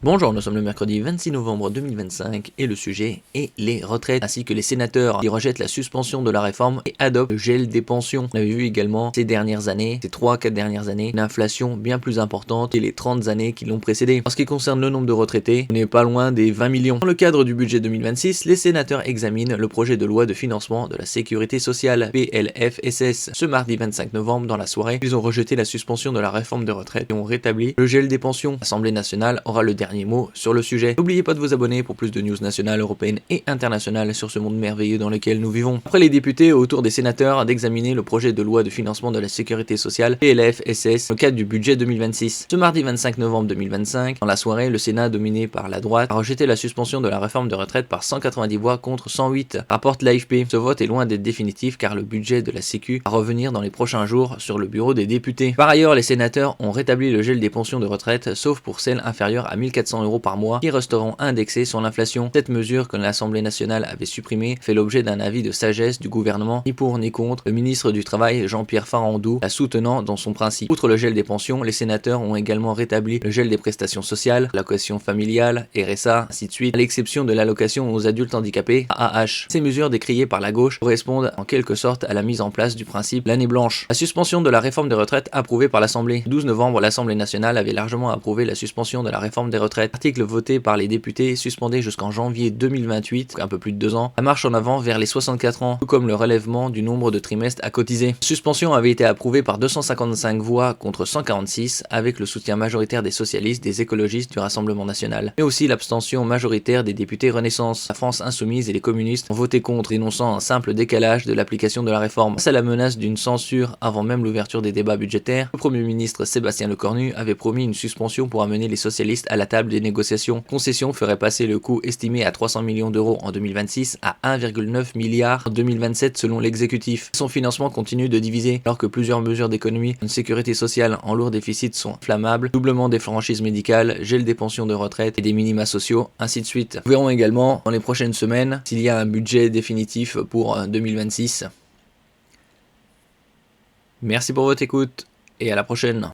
Bonjour, nous sommes le mercredi 26 novembre 2025 et le sujet est les retraites, ainsi que les sénateurs qui rejettent la suspension de la réforme et adoptent le gel des pensions. On avait vu également ces 3-4 dernières années, une inflation bien plus importante que les 30 années qui l'ont précédée. En ce qui concerne le nombre de retraités, on n'est pas loin des 20 millions. Dans le cadre du budget 2026, les sénateurs examinent le projet de loi de financement de la sécurité sociale, PLFSS. Ce mardi 25 novembre, dans la soirée, ils ont rejeté la suspension de la réforme des retraites et ont rétabli le gel des pensions. L'Assemblée nationale aura le dernier mot sur le sujet. N'oubliez pas de vous abonner pour plus de news nationales, européennes et internationales sur ce monde merveilleux dans lequel nous vivons. Après les députés, au tour des sénateurs d'examiner le projet de loi de financement de la sécurité sociale, PLFSS, dans le cadre du budget 2026. Ce mardi 25 novembre 2025, dans la soirée, le Sénat, dominé par la droite, a rejeté la suspension de la réforme de retraite par 190 voix contre 108, rapporte l'AFP. Ce vote est loin d'être définitif car le budget de la Sécu va revenir dans les prochains jours sur le bureau des députés. Par ailleurs, les sénateurs ont rétabli le gel des pensions de retraite, sauf pour celles inférieures à 1400 € par mois, qui resteront indexées sur l'inflation. Cette mesure que l'Assemblée nationale avait supprimée fait l'objet d'un avis de sagesse du gouvernement, ni pour ni contre, le ministre du Travail Jean-Pierre Farandou la soutenant dans son principe. Outre le gel des pensions, les sénateurs ont également rétabli le gel des prestations sociales, l'allocation familiale, RSA, ainsi de suite, à l'exception de l'allocation aux adultes handicapés, AAH. Ces mesures décriées par la gauche correspondent en quelque sorte à la mise en place du principe l'année blanche. La suspension de la réforme des retraites approuvée par l'Assemblée. Le 12 novembre, l'Assemblée nationale avait largement approuvé la suspension de la réforme des retraites. Article voté par les députés suspendait jusqu'en janvier 2028, un peu plus de 2 ans, la marche en avant vers les 64 ans, tout comme le relèvement du nombre de trimestres à cotiser. La suspension avait été approuvée par 255 voix contre 146, avec le soutien majoritaire des socialistes, des écologistes, du Rassemblement national, mais aussi l'abstention majoritaire des députés Renaissance. La France insoumise et les communistes ont voté contre, dénonçant un simple décalage de l'application de la réforme. Face à la menace d'une censure avant même l'ouverture des débats budgétaires, le Premier ministre Sébastien Lecornu avait promis une suspension pour amener les socialistes à la table des négociations. Concession ferait passer le coût estimé à 300 millions d'euros en 2026 à 1,9 milliard en 2027 selon l'exécutif. Son financement continue de diviser alors que plusieurs mesures d'économie, une sécurité sociale en lourd déficit sont inflammables, doublement des franchises médicales, gel des pensions de retraite et des minima sociaux, ainsi de suite. Nous verrons également dans les prochaines semaines s'il y a un budget définitif pour 2026. Merci pour votre écoute et à la prochaine.